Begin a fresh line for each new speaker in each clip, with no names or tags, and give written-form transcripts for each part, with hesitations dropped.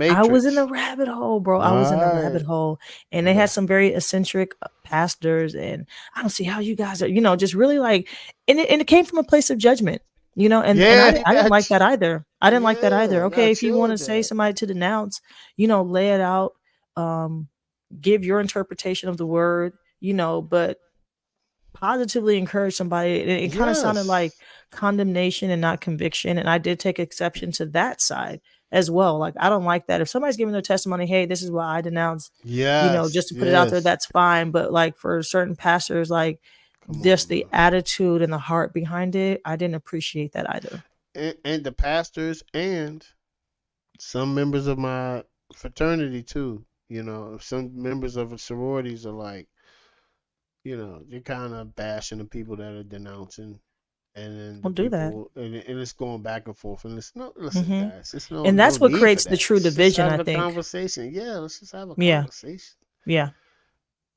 I was in the
Matrix.
rabbit hole, bro. I was in the
All
rabbit
right.
hole, and they had
Okay.
some very eccentric pastors, and I don't see how you guys are, just really like, and it came from a place of judgment, and
Yeah,
I didn't like that either. I didn't like that either.
yeah,
Okay,
got
if you want to
chilled
say
that.
somebody to denounce, lay it out, um, give your interpretation of the word, but positively encourage somebody. It kind of sounded like
Yes.
condemnation and not conviction. And I did take exception to that side as well. Like, I don't like that. If somebody's giving their testimony, hey, this is what I denounce,
Yes.
just to put it out there,
Yes.
that's fine. But like for certain pastors, like
Come
just
on,
the
bro.
attitude and the heart behind it, I didn't appreciate that either.
And the pastors and some members of my fraternity too. Some members of the sororities are like, they're kind of bashing the people that are denouncing, and then the
Don't do that.
people, and it's going back and forth. And it's no, listen,
Hmm.
guys, it's no
And
no
that's what
need for
creates the
that.
true
Let's just
division,
have
I
a
think.
conversation. Yeah, let's just have a
Yeah.
conversation.
Yeah.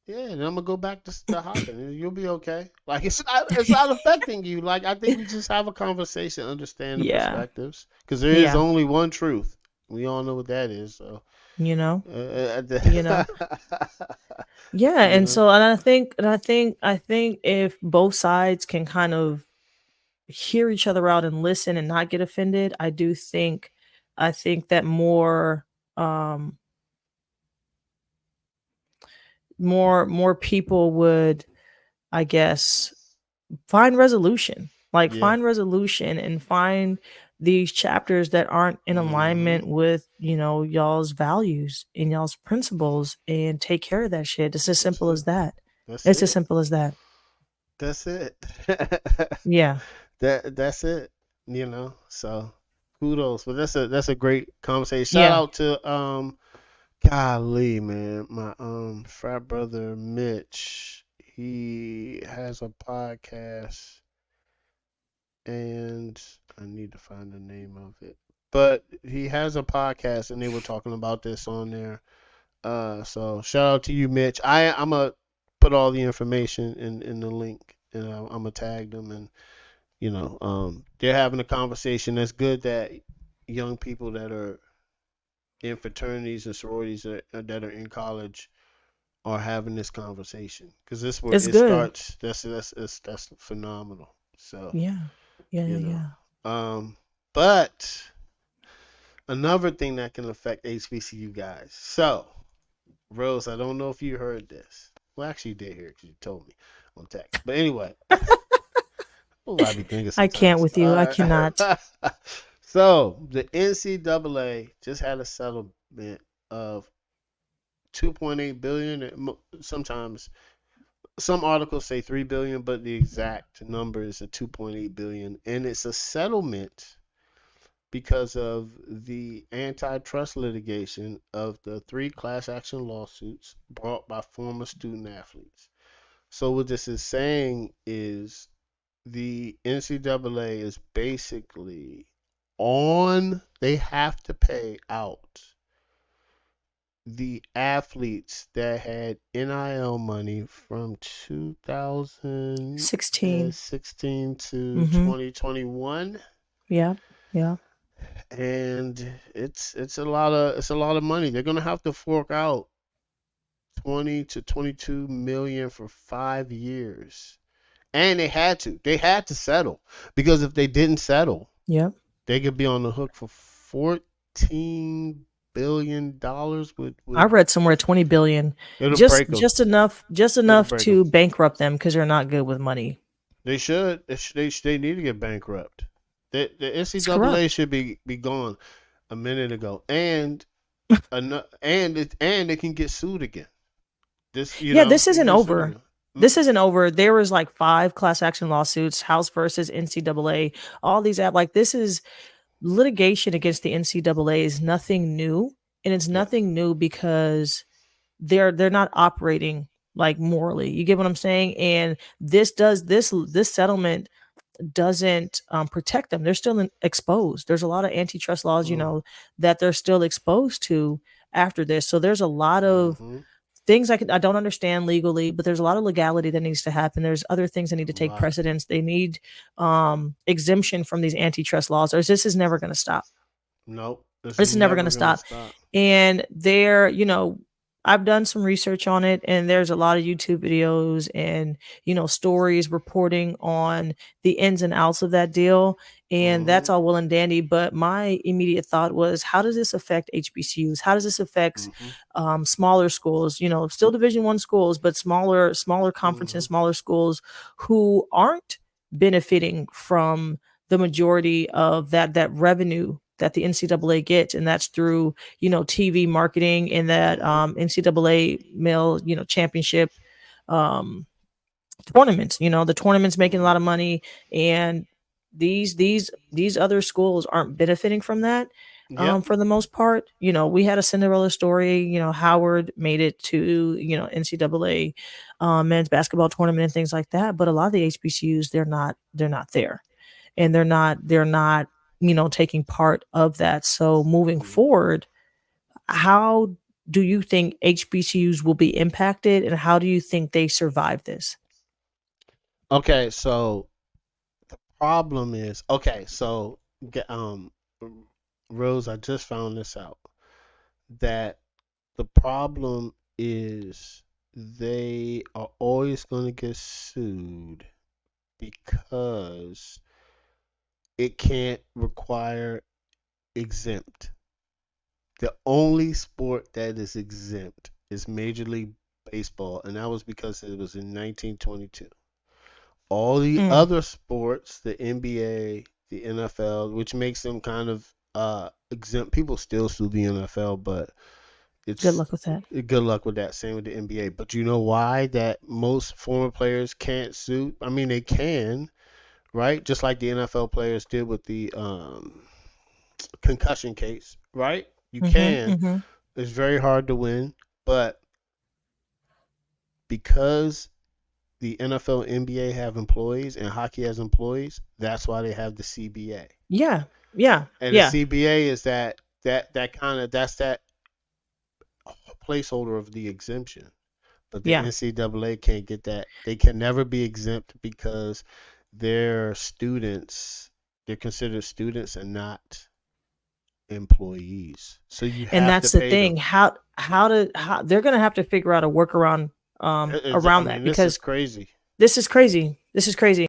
Yeah, and I'm gonna go back to hopping, and you'll be okay. Like it's not affecting you. Like I think we just have a conversation, understand the
Yeah.
perspectives, because there is
Yeah.
only one truth. We all know what that is. So,
You know, you know.
uh,
Yeah,
you
and
know,
so I think if both sides can kind of hear each other out and listen and not get offended, I think that um more people would, I guess, find resolution. Like
yeah.
find resolution and find these chapters that aren't in
Hmm.
alignment with, y'all's values and y'all's principles, and take care of that shit. It's as
That's
simple
it.
as that.
That's
It's as
it.
simple as that.
That's it.
Yeah.
That's it. So kudos. But that's a great conversation. Shout
Yeah.
out to golly, man, my frat brother Mitch. He has a podcast, and I need to find the name of it. But he has a podcast, and they were talking about this on there. So shout out to you, Mitch. I'm gonna put all the information in the link, and I'm gonna tag them, and they're having a conversation. That's good that young people that are in fraternities and sororities that are in college are having this conversation, because this where
It's
it
good.
starts. That's phenomenal. So
Yeah. Yeah, yeah,
you know,
yeah.
but another thing that can affect HBCU guys. So Rose, I don't know if you heard this. Well, actually, you did hear it because you told me on text. But anyway, oh, I be thinking
I can't
sometimes.
with you. I cannot.
So the NCAA just had a settlement of 2.8 billion. Sometimes some articles say 3 billion, but the exact number is a 2.8 billion, and it's a settlement because of the antitrust litigation of the three class action lawsuits brought by former student athletes. So what this is saying is the NCAA is basically they have to pay out the athletes that had NIL money from
16.
2016 to
Mm-hmm.
2021,
Yeah. Yeah.
and it's a lot of money. They're gonna have to fork out 20 to 22 million for 5 years, and they had to settle, because if they didn't settle,
Yeah.
they could be on the hook for $14 billion. Would
I
would
read somewhere 20 billion.
It'll
Just
break them.
just enough just
It'll
enough
break them.
to bankrupt them because they're not good with money.
They should. They need to get bankrupt. The
It's
NCAA
corrupt.
should be gone a minute ago, and it can get sued again. This
Yeah, this
it can
isn't
get sued
over.
again.
This
Mm-mm.
isn't over. There was like 5 class action lawsuits, House versus NCAA, all these like this is litigation against the NCAA is nothing new, and it's
Yeah.
nothing new because they're not operating like morally. You get what I'm saying? And this settlement doesn't protect them. They're still exposed. There's a lot of antitrust laws,
Mm.
that they're still exposed to after this. So there's a lot of
Mm-hmm.
things I don't understand legally, but there's a lot of legality that needs to happen. There's other things that need to
A
take
lot.
precedence. They need exemption from these antitrust laws, or this is never going to stop.
Nope. It's
This is never going
never
to
gonna
stop.
stop.
And there, I've done some research on it, and there's a lot of YouTube videos and, stories reporting on the ins and outs of that deal. And
Mm-hmm.
that's all well and dandy. But my immediate thought was, how does this affect HBCUs? How does this affect
Mm-hmm.
smaller schools? Still Division 1 schools, but smaller conferences,
Mm-hmm.
smaller schools who aren't benefiting from the majority of that revenue that the NCAA gets, and that's through TV marketing and that
Mm-hmm.
NCAA male championship um, tournaments. The tournaments making a lot
Mm-hmm.
of money, and these other schools aren't benefiting from that.
Yep.
For the most part, we had a Cinderella story. Howard made it to NCAA men's basketball tournament and things like that. But a lot of the HBCUs, they're not there, and they're not taking part of that. So moving
Mm-hmm.
forward, how do you think HBCUs will be impacted, and how do you think they survive this?
Okay, so problem is okay. So Rose, I just found this out that the problem is they are always going to get sued because it can't require exempt. The only sport that is exempt is Major League Baseball, and that was because it was in 1922. All the
Mm,
other sports, the NBA, the NFL, which makes them kind of exempt. People still sue the NFL, but
good
it's
luck with that.
good luck with that. Same with the NBA. But you know why that most former players can't sue? I mean, they can, right? Just like the NFL players did with the concussion case, right? You
Mhm,
can.
mhm.
It's very hard to win, but because the NFL and NBA have employees and hockey has employees, that's why they have the CBA.
Yeah, yeah,
And the
yeah,
CBA is that kind of that's that placeholder of the exemption. But the
yeah.
NCAA can't get that. They can never be exempt because they're students. They're considered students and not employees. So you
And
have to
that's the
pay
thing.
them.
How they're gonna have to figure out a workaround
I
around that,
mean, this is
because
crazy.
this is crazy. This is crazy.